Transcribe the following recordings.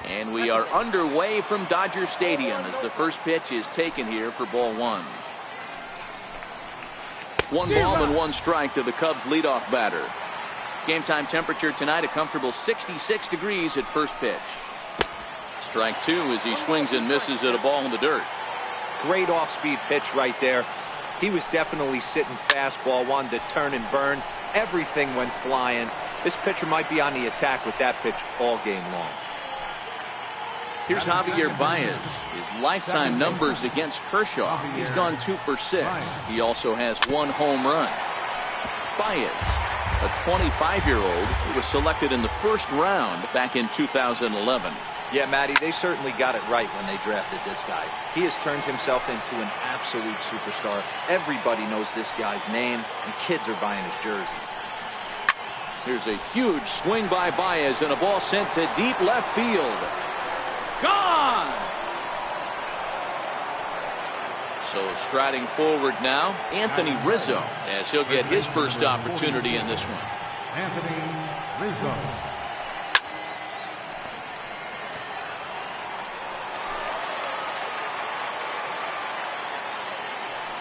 And we are underway from Dodger Stadium as the first pitch is taken here for ball one. One ball and one strike to the Cubs leadoff batter. Game time temperature tonight a comfortable 66 degrees at first pitch. Strike two as he swings and misses at a ball in the dirt. Great off-speed pitch right there. He was definitely sitting fastball, wanted to turn and burn. Everything went flying. This pitcher might be on the attack with that pitch all game long. Here's Javier Baez. His lifetime numbers against Kershaw. He's gone 2 for 6. He also has 1 home run. Baez, a 25-year-old who was selected in the first round back in 2011. Yeah, Matty, they certainly got it right when they drafted this guy. He has turned himself into an absolute superstar. Everybody knows this guy's name, and kids are buying his jerseys. Here's a huge swing by Baez and a ball sent to deep left field. Gone! So striding forward now, Anthony Rizzo, as he'll get his first opportunity in this one. Anthony Rizzo.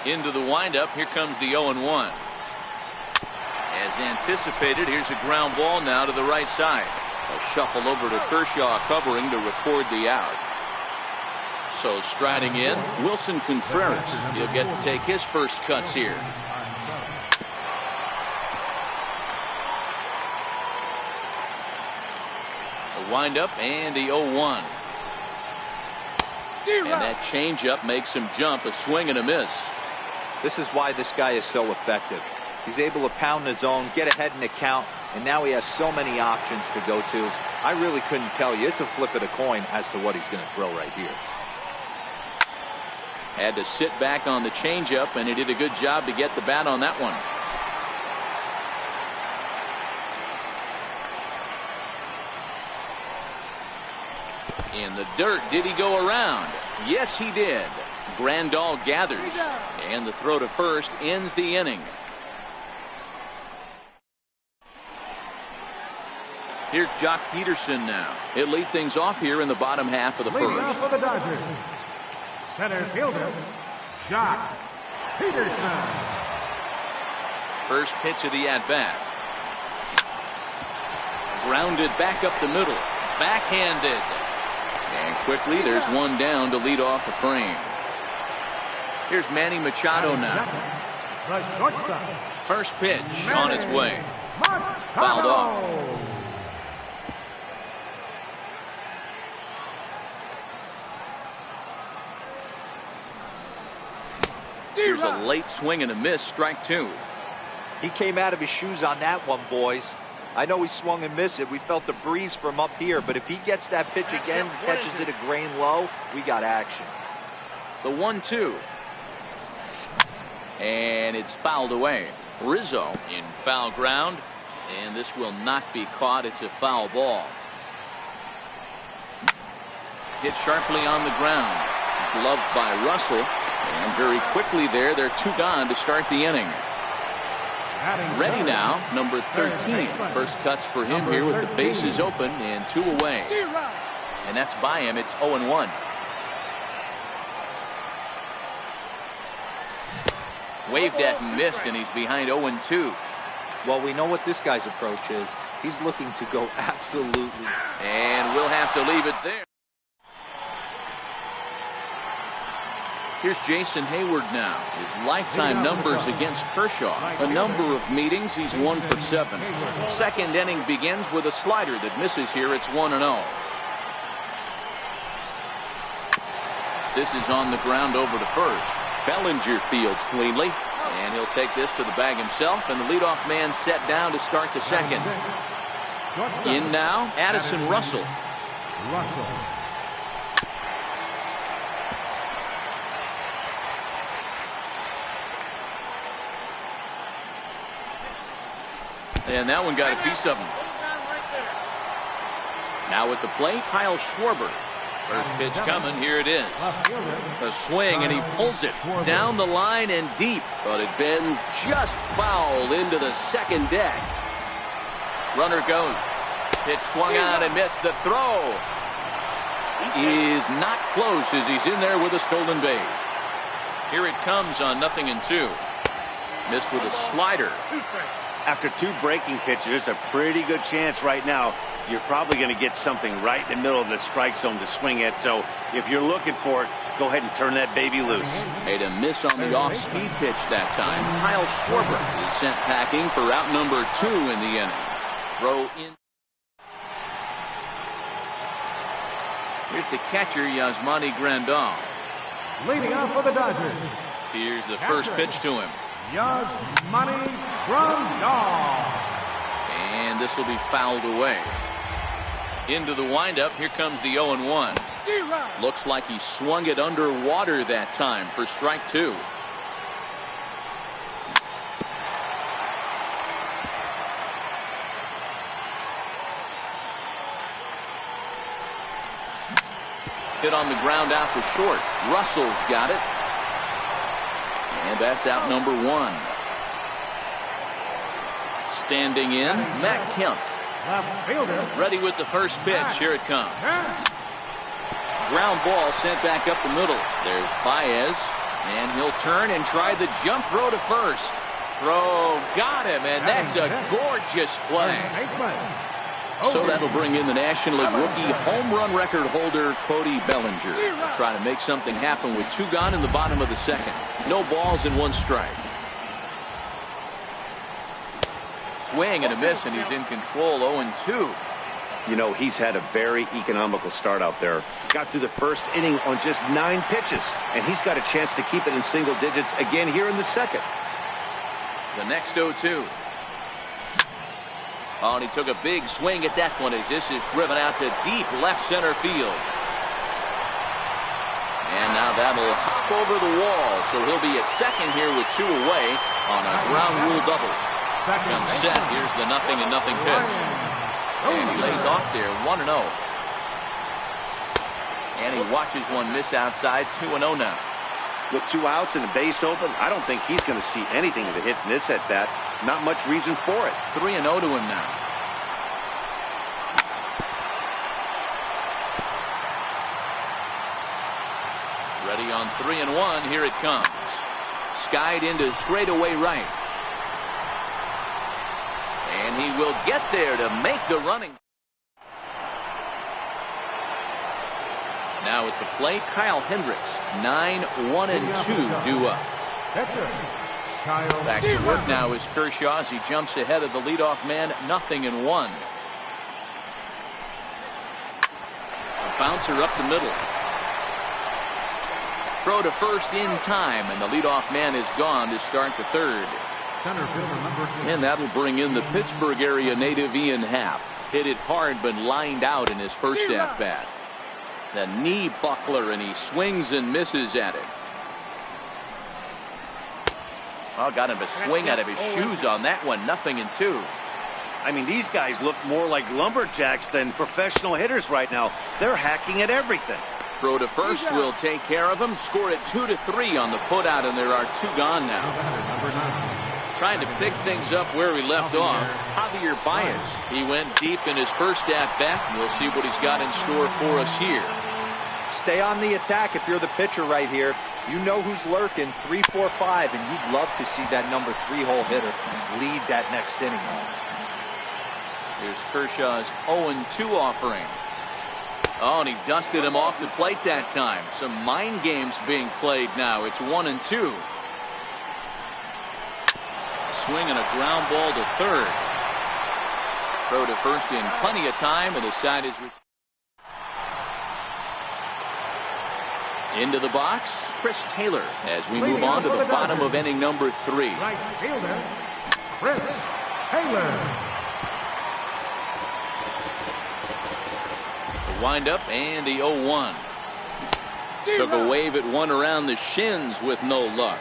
Into the windup, here comes the 0-1. As anticipated, here's a ground ball now to the right side. A shuffle over to Kershaw covering to record the out. So striding in, Wilson Contreras. He'll get to take his first cuts here. The windup and the 0-1. And that changeup makes him jump, a swing and a miss. This is why this guy is so effective. He's able to pound the zone, get ahead in the count, and now he has so many options to go to. I really couldn't tell you. It's a flip of the coin as to what he's going to throw right here. Had to sit back on the changeup, and he did a good job to get the bat on that one. In the dirt, did he go around? Yes, he did. Grandal gathers, and the throw to first ends the inning. Here's Jock Peterson now. He'll lead things off here in the bottom half of the first. For the Dodgers, center fielder, Jock Peterson. First pitch of the at-bat. Grounded back up the middle. Backhanded. And quickly there's one down to lead off the frame. Here's Manny Machado now. First pitch on its way. Fouled off. Here's a late swing and a miss, strike two. He came out of his shoes on that one, boys. I know he swung and missed it. We felt the breeze from up here, but if he gets that pitch again, catches it a grain low, we got action. The 1-2. And it's fouled away. Rizzo in foul ground, and this will not be caught. It's a foul ball. Hit sharply on the ground. Gloved by Russell. And very quickly there, they're 2 gone to start the inning. Ready now, number 13. First cuts for him here with the bases open and 2 away. And that's by him. It's 0-1. Waved at and missed, and he's behind 0-2. Well, we know what this guy's approach is. He's looking to go absolutely. And we'll have to leave it there. Here's Jason Hayward now. His lifetime numbers against Kershaw. A number of meetings, he's 1 for 7. Second inning begins with a slider that misses here. It's 1-0. This is on the ground over to first. Bellinger fields cleanly, and he'll take this to the bag himself, and the leadoff man set down to start the second. In now, Addison Russell. And that one got a piece of him. Now at the plate, Kyle Schwarber. First pitch coming, here it is. A swing, and he pulls it down the line and deep, but it bends just foul into the second deck. Runner goes. Pitch swung on and missed the throw. is not close as he's in there with a stolen base. Here it comes on 0-2. Missed with a slider. After 2 breaking pitches, there's a pretty good chance right now you're probably going to get something right in the middle of the strike zone to swing at. So if you're looking for it, go ahead and turn that baby loose. Made a miss on the off-speed pitch that time. Kyle Schwarber is sent packing for out number 2 in the inning. Throw in. Here's the catcher, Yasmani Grandal. Leading off for the Dodgers, Here's the first pitch to him. Yasmani Grandal. And this will be fouled away. Into the windup. Here comes the 0-1. Looks like he swung it underwater that time for strike 2. Hit on the ground out to short. Russell's got it. And that's out number 1. Standing in, Matt Kemp. Left fielder, Ready with the first pitch. Here it comes. Ground ball sent back up the middle. There's Baez. And he'll turn and try the jump throw to first. Throw got him, and that's a gorgeous play. So that'll bring in the National League rookie home run record holder, Cody Bellinger. Trying to make something happen with 2 gone in the bottom of the second. No balls and 1 strike. Swing and a miss, and he's in control. 0-2. You know, he's had a very economical start out there. Got through the first inning on just 9 pitches, and he's got a chance to keep it in single digits again here in the second. The next 0-2. Oh, and he took a big swing at that one as this is driven out to deep left center field. And now that'll hop over the wall, so he'll be at second here with 2 away on a ground rule double. Comes set. Here's the 0-0 pitch. And he lays off there, 1-0. And he watches one miss outside, 2-0 now. With 2 outs and a base open, I don't think he's going to see anything to hit in this at bat. Not much reason for it. 3-0 to him now. Ready on 3-1. Here it comes. Skied into straightaway right. And he will get there to make the running. Now at the plate, Kyle Hendricks. 9-1-2 due up. Back to work now is Kershaw as he jumps ahead of the leadoff man. 0-1. A bouncer up the middle. Throw to first in time, and the leadoff man is gone to start the third. And that'll bring in the Pittsburgh area native Ian Happ. Hit it hard but lined out in his first at bat. The knee buckler, and he swings and misses at it. Well, got him a swing out of his shoes on that one. 0-2. I mean, these guys look more like lumberjacks than professional hitters right now. They're hacking at everything. Throw to first will take care of him. Score it 2-3 on the putout, and there are 2 gone now. Trying to pick things up where we left off, Javier Baez. He went deep in his first at bat, and we'll see what he's got in store for us here. Stay on the attack if you're the pitcher right here. You know who's lurking, 3, 4, 5, and you'd love to see that number 3-hole hitter lead that next inning. Here's Kershaw's 0-2 offering. Oh, and he dusted him off the plate that time. Some mind games being played now. It's 1-2. Swing and a ground ball to third. Throw to first in plenty of time, and the side is into the box. Chris Taylor as we move on to the bottom of inning number 3. Right fielder, Chris Taylor. The windup and the 0-1. Took a wave at one around the shins with no luck.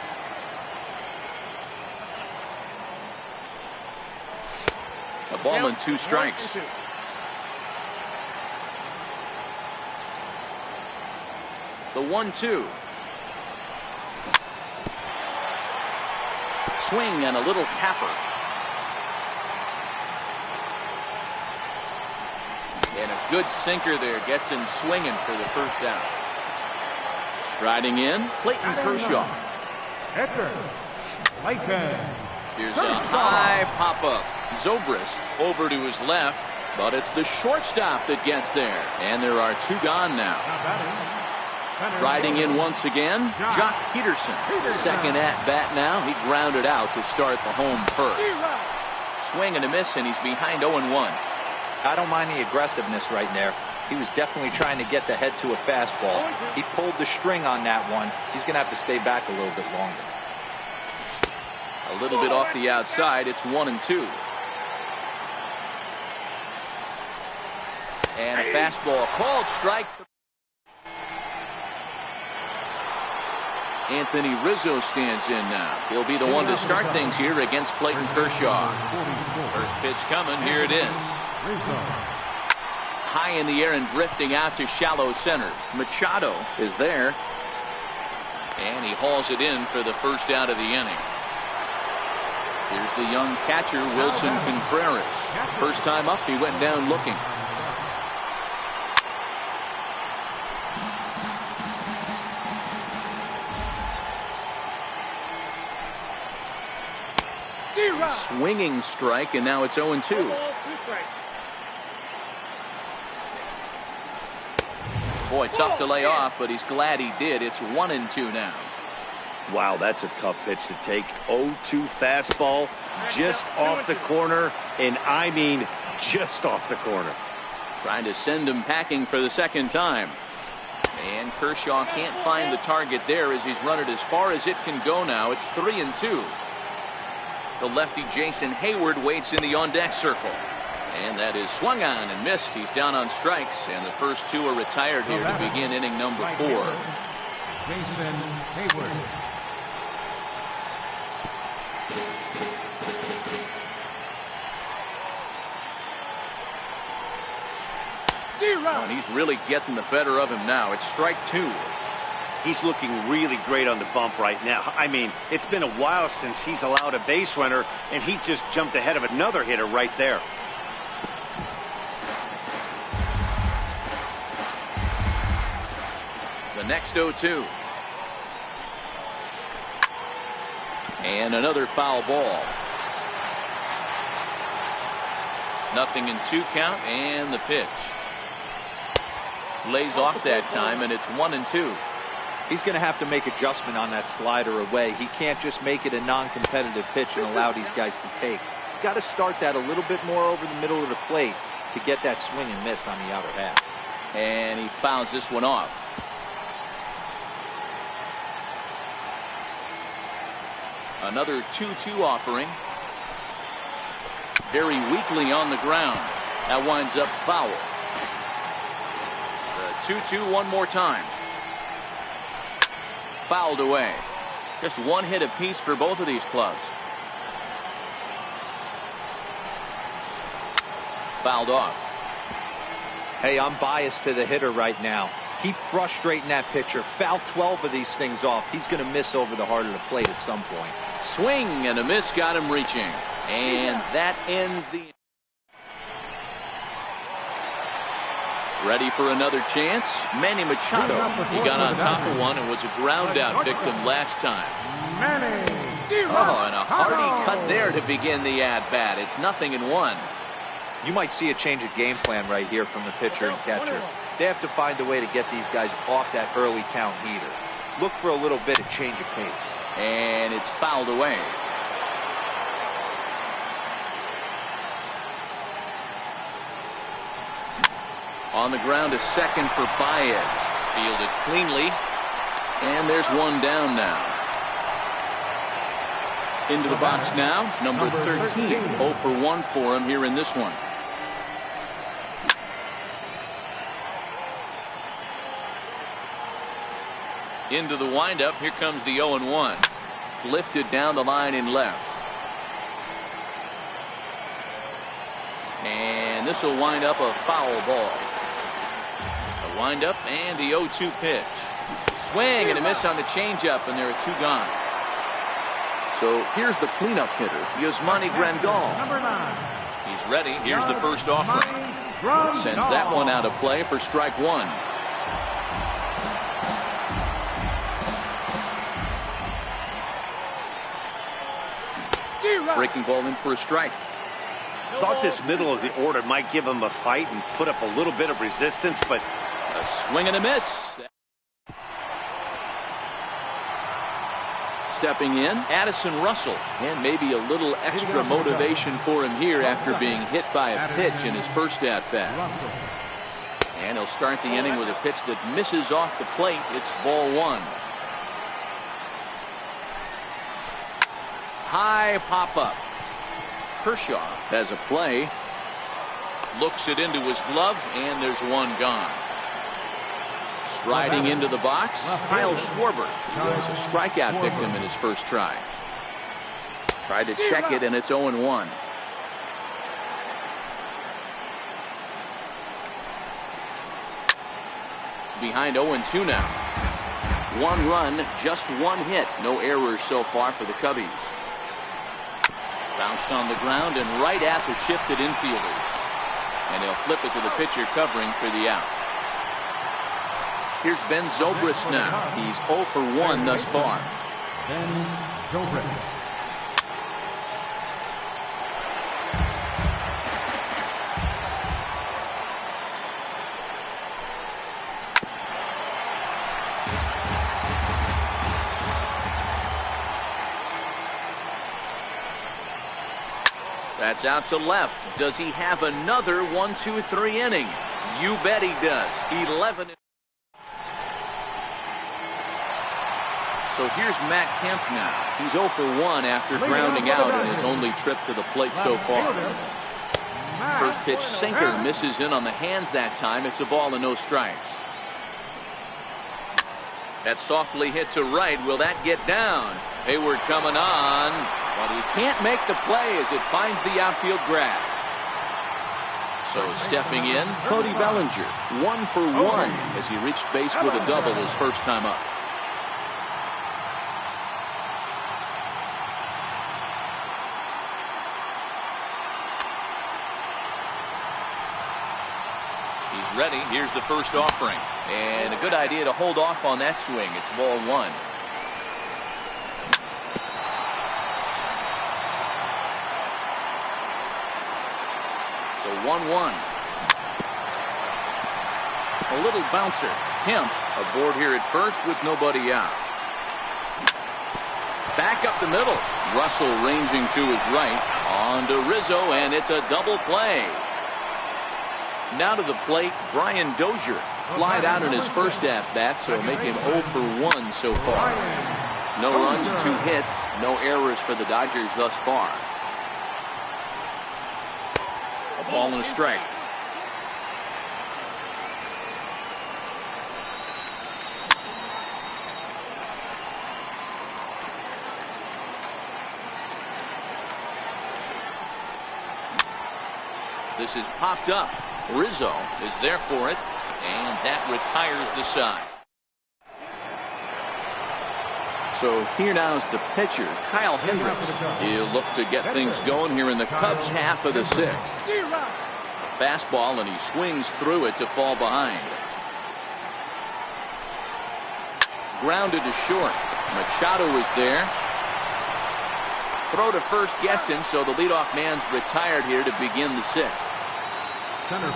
A ball and 2 strikes. The 1-2. Swing and a little tapper. And a Good sinker there. Gets him swinging for the first out. Striding in, Clayton Kershaw. Pitcher, Clayton. Here's a high pop-up. Zobrist over to his left, but it's the shortstop that gets there. And there are two gone now. Riding in once again, Jock Peterson. Second at bat now. He grounded out to start the home first. Swing and a miss, and he's behind 0-1. I don't mind the aggressiveness right there. He was definitely trying to get the head to a fastball. He pulled the string on that one. He's going to have to stay back a little bit longer. A little bit off the outside. It's 1-2. And a fastball called strike. Anthony Rizzo stands in now. He'll be the one to start things here against Clayton Kershaw. First pitch coming. Here it is. High in the air and drifting out to shallow center. Machado is there. And he hauls it in for the first out of the inning. Here's the young catcher, Wilson Contreras. First time up, he went down looking. Swinging strike, and now it's 0-2. Boy, tough to lay off, but he's glad he did. It's 1-2 now. Wow, that's a tough pitch to take. 0-2 fastball just off the corner, and I mean just off the corner. Trying to send him packing for the second time. And Kershaw can't find the target there as he's run it as far as it can go now. It's 3-2. The lefty Jason Hayward waits in the on-deck circle. And that is swung on and missed. He's down on strikes, and the first two are retired here to begin inning number 4. Jason Hayward. And he's really getting the better of him now. It's strike 2. He's looking really great on the bump right now. I mean, it's been a while since he's allowed a base runner, and he just jumped ahead of another hitter right there. The next 0-2. And another foul ball. 0-2 count, and the pitch. Lays off that time, and it's 1-2. He's going to have to make adjustment on that slider away. He can't just make it a non-competitive pitch and allow these guys to take. He's got to start that a little bit more over the middle of the plate to get that swing and miss on the outer half. And he fouls this one off. Another 2-2 offering. Very weakly on the ground. That winds up foul. The 2-2 one more time. Fouled away. Just one hit apiece for both of these clubs. Fouled off. Hey, I'm biased to the hitter right now. Keep frustrating that pitcher. Foul 12 of these things off. He's going to miss over the heart of the plate at some point. Swing and a miss got him reaching. And that ends the... Ready for another chance? Manny Machado. He got on top of one and was a ground out victim last time. Oh, and a hearty cut there to begin the at-bat. It's 0-1. You might see a change of game plan right here from the pitcher and catcher. They have to find a way to get these guys off that early count heater. Look for a little bit of change of pace. And it's fouled away. On the ground to second for Baez. Fielded cleanly. And there's one down now. Into the box now, number 13. 0 for 1 for him here in this one. Into the windup. Here comes the 0-1. Lifted down the line in left. And this will wind up a foul ball. A windup and the 0-2 pitch. Swing and a miss on the changeup, and there are 2 gone. So here's the cleanup hitter, Yasmani Grandal. Number 9. He's ready. Here's the first offering. Sends that one out of play for strike one. Breaking ball in for a strike. Thought this middle of the order might give him a fight and put up a little bit of resistance, but A swing and a miss. Stepping in, Addison Russell, and maybe a little extra motivation for him here after being hit by a pitch in his first at-bat. And he'll start the inning with a pitch that misses off the plate. It's ball one. High pop-up. Kershaw has a play. Looks it into his glove, and there's one gone. Striding into the box, Kyle Schwarber, who was a strikeout victim in his first try. Tried to check it, and it's 0-1. Behind 0-2 now. One run, just one hit. No errors so far for the Cubbies. Bounced on the ground and right at the shifted infielders. And he'll flip it to the pitcher covering for the out. Here's Ben Zobrist now. He's 0 for 1 thus far. Ben Zobrist. That's out to left. Does he have another 1-2-3 inning? You bet he does. 11. So here's Matt Kemp now. He's 0 for 1 after grounding out in his only trip to the plate so far. First pitch sinker misses in on the hands that time. It's a ball and no strikes. That's softly hit to right. Will that get down? Hayward coming on, but he can't make the play as it finds the outfield grass. So stepping in, Cody Bellinger, 1 for 1 as he reached base with a double his first time up. He's ready. Here's the first offering. And a good idea to hold off on that swing. It's ball one. So 1-1. A little bouncer. Kemp aboard here at first with nobody out. Back up the middle. Russell ranging to his right. On to Rizzo, and it's a double play. Now to the plate, Brian Dozier. Flied out in his first at-bat, so make him 0 for 1 so far. No runs, 2 hits, no errors for the Dodgers thus far. A ball and a strike. This is popped up. Rizzo is there for it, and that retires the side. So here now is the pitcher, Kyle Hendricks. He'll look to get things going here in the Cubs' half of the 6th. Fastball, and he swings through it to fall behind. Grounded to short. Machado is there. Throw to first gets him, so the leadoff man's retired here to begin the 6th.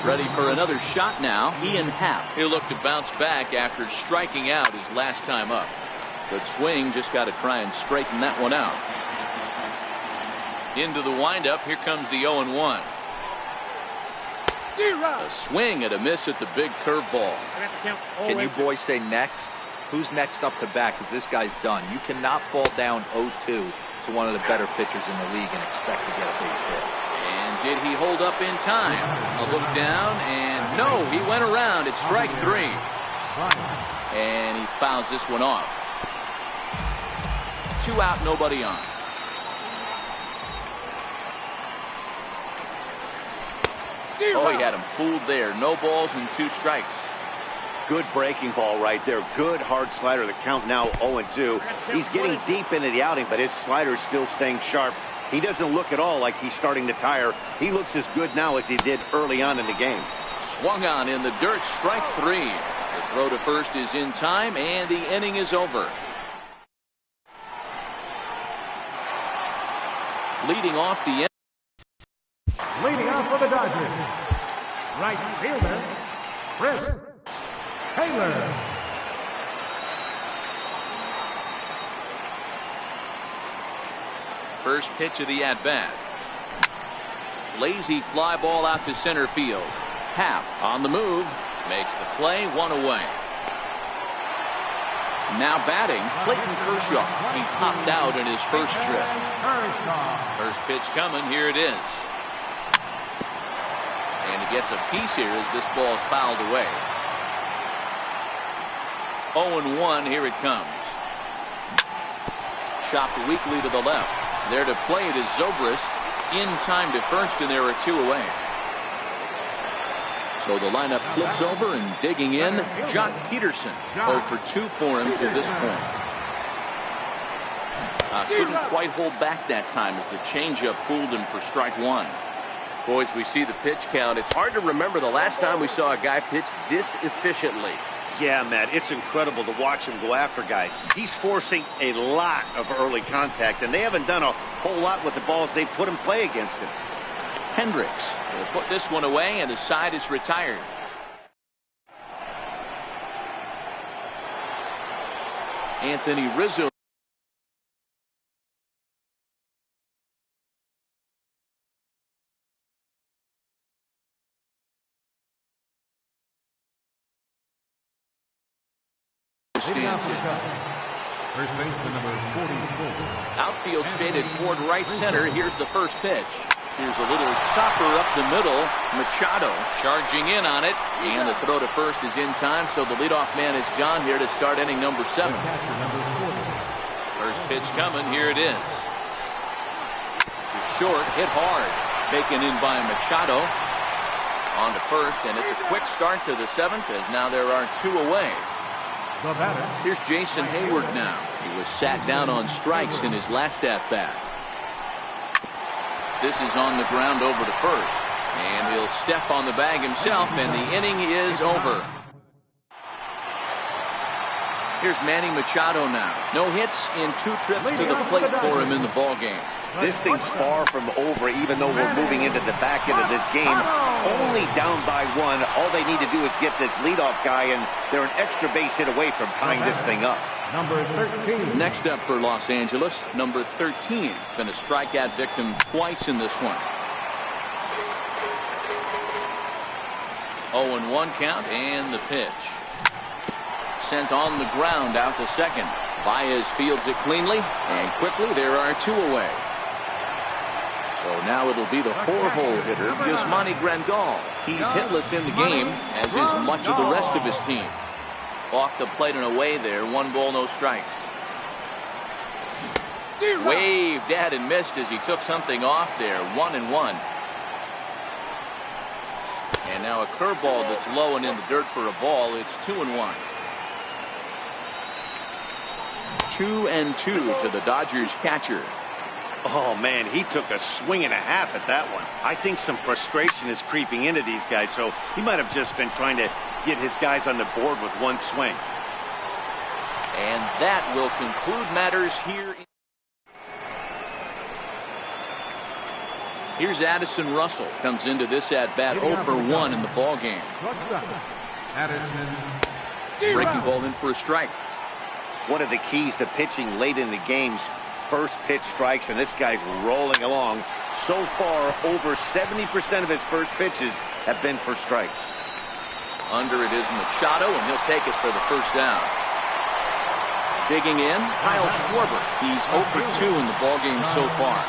Ready for another shot now. Ian Happ. He'll look to bounce back after striking out his last time up. Good swing. Just got to try and straighten that one out. Into the windup. Here comes the 0-1. A swing and a miss at the big curveball. Can you boys say next? Who's next up to bat? Because this guy's done. You cannot fall down 0-2 to one of the better pitchers in the league and expect to get a base hit. And did he hold up in time? A look down, and no, he went around. It's strike 3. And he fouls this one off. 2 out, nobody on. Oh, he had him fooled there. No balls and 2 strikes. good breaking ball right there. Good hard slider. The count now 0-2. He's getting deep into the outing, but his slider is still staying sharp. He doesn't look at all like he's starting to tire. He looks as good now as he did early on in the game. Swung on in the dirt, strike three. The throw to first is in time, and the inning is over. Leading off the inning. Leading off for the Dodgers, right fielder, Chris Taylor. First pitch of the at-bat. Lazy fly ball out to center field. Happ on the move. Makes the play, one away. Now batting, Clayton Kershaw. He popped out in his first trip. First pitch coming, here it is. And he gets a piece here as this ball is fouled away. 0-1, here it comes. Chopped weakly to the left. There to play it is Zobrist. In time to first, and there are two away. So the lineup flips over, and digging in, Jock Peterson. 0 for 2 for him to this point. Couldn't quite hold back that time as the changeup fooled him for strike one. Boys, we see the pitch count. It's hard to remember the last time we saw a guy pitch this efficiently. Yeah, Matt, it's incredible to watch him go after guys. He's forcing a lot of early contact, and they haven't done a whole lot with the balls they put in play against him. Hendricks will put this one away, and the side is retired. Anthony Rizzo. Stands in. First baseman number 44. Outfield shaded toward right center. Here's the first pitch. Here's a little chopper up the middle. Machado charging in on it. And the throw to first is in time, so the leadoff man is gone here to start inning number 7. First pitch coming. Here it is. Short, hit hard. Taken in by Machado. On to first, and it's a quick start to the 7th as now there are 2 away. Here's Jason Hayward now. He was sat down on strikes in his last at-bat. This is on the ground over to first. And he'll step on the bag himself, and the inning is over. Here's Manny Machado now. No hits in 2 trips to the plate for him in the ballgame. This thing's far from over, even though we're moving into the back end of this game. Only down by 1. All they need to do is get this leadoff guy, and they're an extra base hit away from tying this thing up. Number 13. Next up for Los Angeles, number 13. Been a strikeout victim twice in this one. 0-1 count, and the pitch. Sent on the ground out to second. Baez fields it cleanly, and quickly there are 2 away. So now it'll be the 4-hole hitter, Yasmani Grandal. He's hitless in the game, as is much of the rest of his team. Off the plate and away there, 1 ball, no strikes. Waved at and missed as he took something off there, 1-1. And now a curveball that's low and in the dirt for a ball. It's 2-1. 2-2 to the Dodgers catcher. Oh, man, he took a swing and a half at that one. I think some frustration is creeping into these guys, so he might have just been trying to get his guys on the board with 1 swing. And that will conclude matters here. Here's Addison Russell. Comes into this at-bat 0 for 1 in the ballgame. Breaking ball in for a strike. One of the keys to pitching late in the games, first pitch strikes, and this guy's rolling along. So far, over 70% of his first pitches have been for strikes. Under it is Machado, and he'll take it for the first down. Digging in, Kyle Schwarber. He's 0 for 2 in the ballgame so far.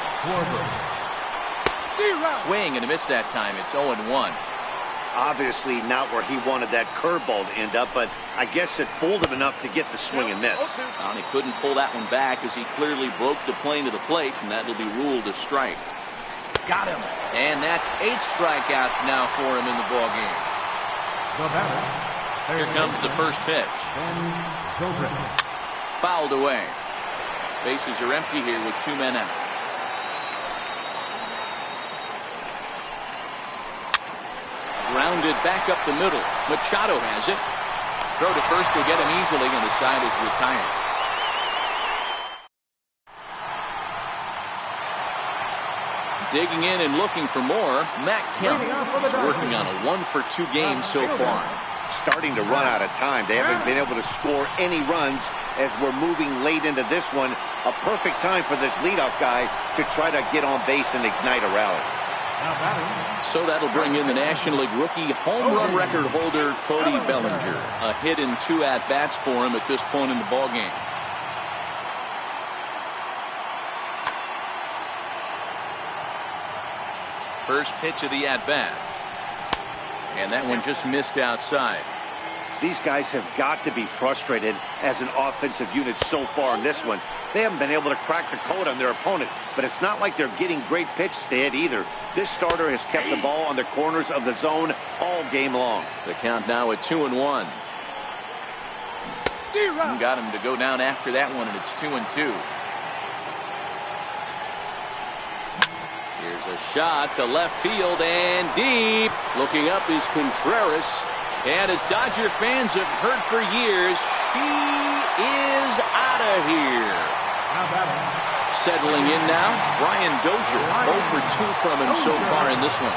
Swing and a miss that time. It's 0-1. Obviously not where he wanted that curveball to end up, but I guess it fooled him enough to get the swing and miss. And he couldn't pull that one back as he clearly broke the plane to the plate, and that'll be ruled a strike. Got him. And that's 8 strikeouts now for him in the ballgame. Here comes the first pitch. Fouled away. Bases are empty here with 2 men out. Grounded back up the middle. Machado has it. Throw to first will get him easily, and the side is retired. Digging in and looking for more, Matt Kemp is working on a 1-for-2 game so far. Starting to run out of time. They haven't been able to score any runs as we're moving late into this one. A perfect time for this leadoff guy to try to get on base and ignite a rally. So that'll bring in the National League rookie home run record holder Cody Bellinger. A hit and 2 at-bats for him at this point in the ballgame. First pitch of the at-bat. And that one just missed outside. These guys have got to be frustrated as an offensive unit so far in this one. They haven't been able to crack the code on their opponent, but it's not like they're getting great pitches to hit either. This starter has kept the ball on the corners of the zone all game long. The count now at 2-1. Got him to go down after that one, and it's 2-2. Here's a shot to left field and deep. Looking up is Contreras. And as Dodger fans have heard for years, she is out of here. Settling in now, Brian Dozier. 0 for 2 from him so far in this one.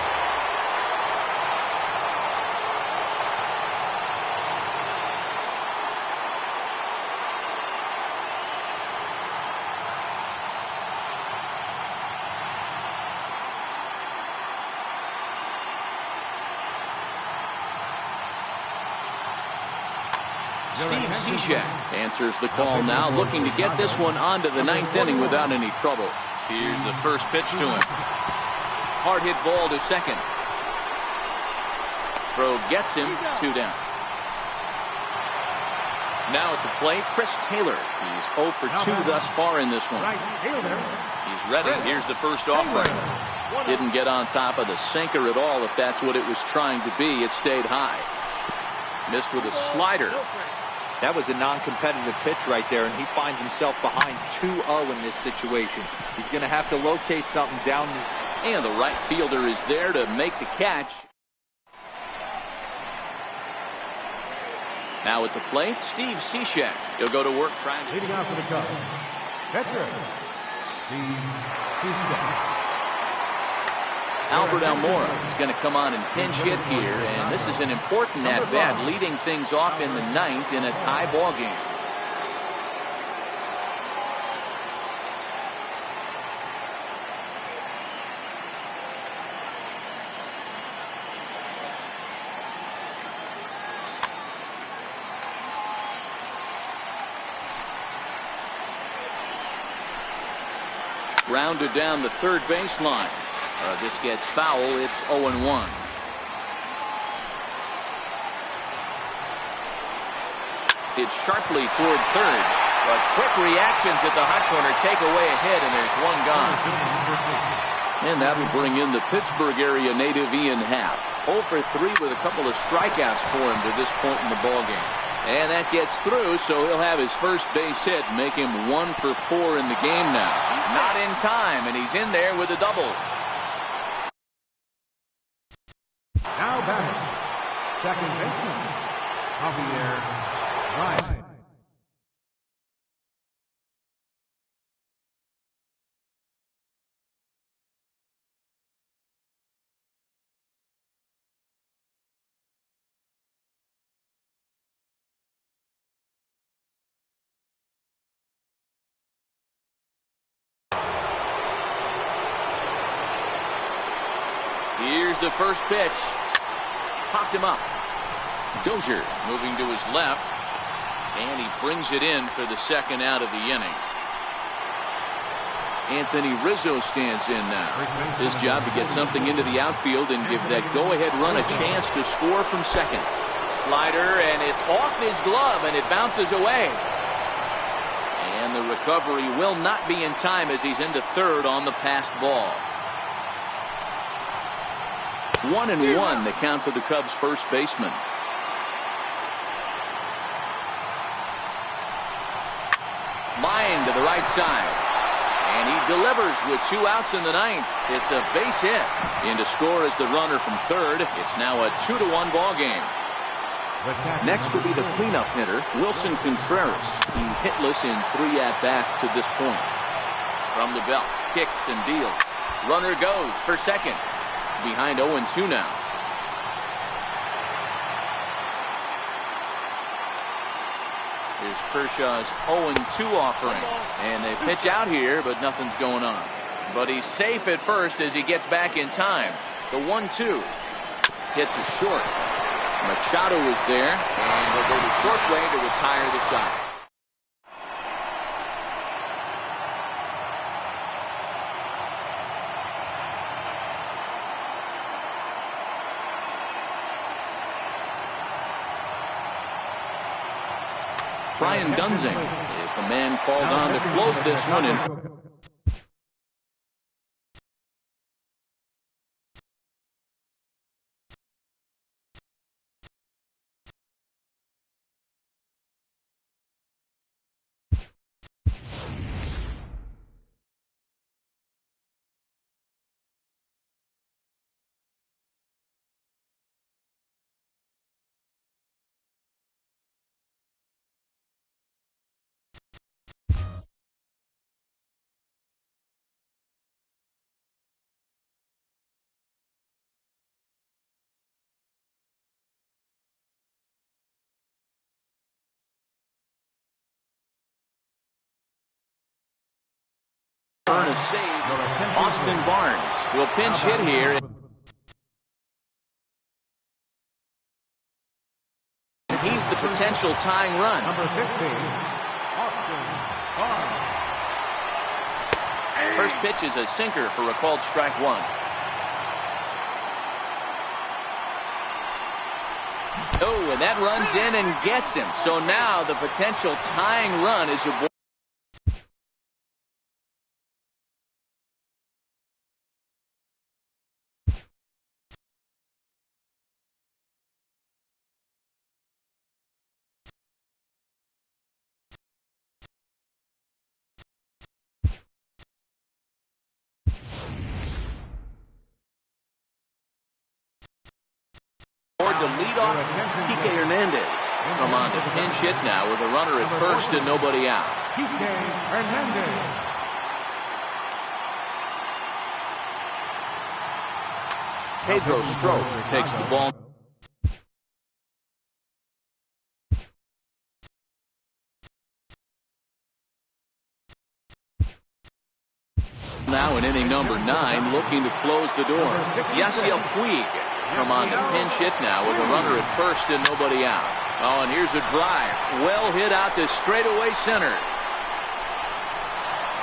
Steve Cishek answers the call now, looking to get this one onto the 9th inning without any trouble. Here's the first pitch to him. Hard hit ball to second. Throw gets him, 2 down. Now at the plate, Chris Taylor. He's 0 for 2 thus far in this one. He's ready. Here's the first offering. Didn't get on top of the sinker at all. If that's what it was trying to be, it stayed high. Missed with a slider. That was a non-competitive pitch right there, and he finds himself behind 2-0 in this situation. He's going to have to locate something down. And the right fielder is there to make the catch. Now at the plate, Steve Cishek. He'll go to work trying to... Leading off for the Cubs, catcher, Steve Cishek. Albert Almora is going to come on and pinch hit here, and this is an important at-bat, leading things off in the 9th in a tie ball game. Rounded down the third baseline. This gets foul. It's 0-1. Hit sharply toward third, but quick reactions at the hot corner take away a hit, and there's one gone. And that'll bring in the Pittsburgh area native Ian Happ. 0 for 3 with a couple of strikeouts for him to this point in the ballgame. And that gets through, so he'll have his first base hit, make him 1 for 4 in the game now. Not in time, and he's in there with a double. Now batting, second baseman, Javier Ryan. Here's the first pitch. Popped him up. Dozier moving to his left, and he brings it in for the second out of the inning. Anthony Rizzo stands in now. It's his job to get something into the outfield and give that go-ahead run a chance to score from second. Slider, and it's off his glove, and it bounces away. And the recovery will not be in time as he's into third on the passed ball. 1-1 the count to the Cubs first baseman. Line to the right side. And he delivers with 2 outs in the ninth. It's a base hit. In to score is the runner from third. It's now a 2-1 ball game. Next will be the cleanup hitter, Wilson Contreras. He's hitless in 3 at-bats to this point. From the belt, kicks and deals. Runner goes for second. Behind 0-2 now. Here's Kershaw's 0-2 offering. And they pitch out here, but nothing's going on. But he's safe at first as he gets back in time. The 1-2. Hit to short. Machado is there, and he'll go the short way to retire the side. Brian Dunsing, if a man called on to close this one in. Earn a save. Austin Barnes will pinch hit here. And he's the potential tying run. Number 15, Austin Barnes. First pitch is a sinker for a called strike 1. Oh, and that runs in and gets him. So now the potential tying run is aboard. To lead off Kike Hernandez. Come on to pinch hit now with a runner at first and nobody out. Kike Hernandez. Pedro Strop takes the ball. Now in inning number 9, looking to close the door. Yasiel Puig. Come on to pinch hit now with a runner at first and nobody out. Oh, and here's a drive. Well hit out to straightaway center.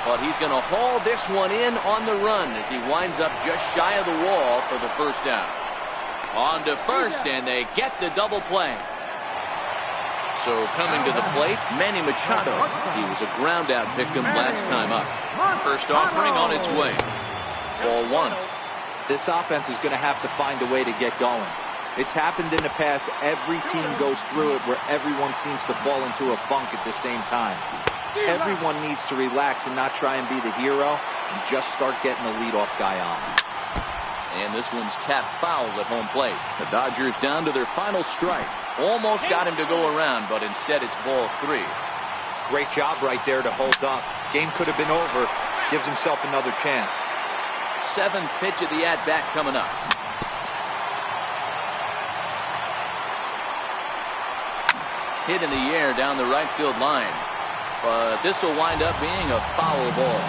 But he's going to haul this one in on the run as he winds up just shy of the wall for the first down. On to first, and they get the double play. So coming to the plate, Manny Machado. He was a ground out victim last time up. First offering on its way. Ball 1. This offense is going to have to find a way to get going. It's happened in the past. Every team goes through it where everyone seems to fall into a funk at the same time. Everyone needs to relax and not try and be the hero and just start getting the leadoff guy on. And this one's tapped foul at home plate. The Dodgers down to their final strike. Almost got him to go around, but instead it's ball 3. Great job right there to hold up. Game could have been over. Gives himself another chance. 7th pitch of the at-bat coming up. Hit in the air down the right field line. But this will wind up being a foul ball.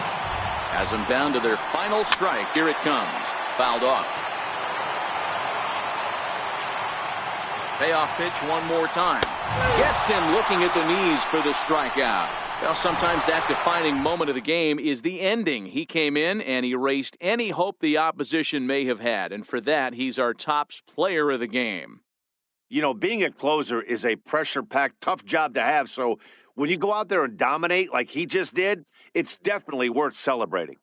Has them down to their final strike. Here it comes. Fouled off. Payoff pitch one more time. Gets him looking at the knees for the strikeout. Well, sometimes that defining moment of the game is the ending. He came in and erased any hope the opposition may have had. And for that, he's our top player of the game. You know, being a closer is a pressure-packed, tough job to have. So when you go out there and dominate like he just did, it's definitely worth celebrating.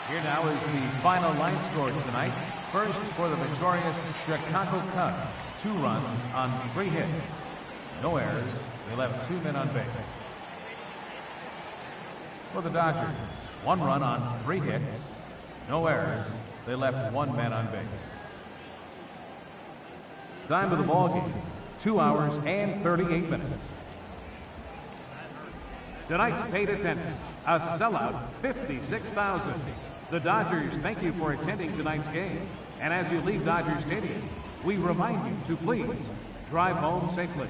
Here now is the final line score tonight. First, for the victorious Chicago Cubs, 2 runs on 3 hits. No errors. They left 2 men on base. For the Dodgers, 1 run on 3 hits. No errors. They left 1 man on base. Time of the ball game, 2 hours and 38 minutes. Tonight's paid attendance, a sellout 56,000. The Dodgers thank you for attending tonight's game. And as you leave Dodger Stadium, we remind you to please drive home safely.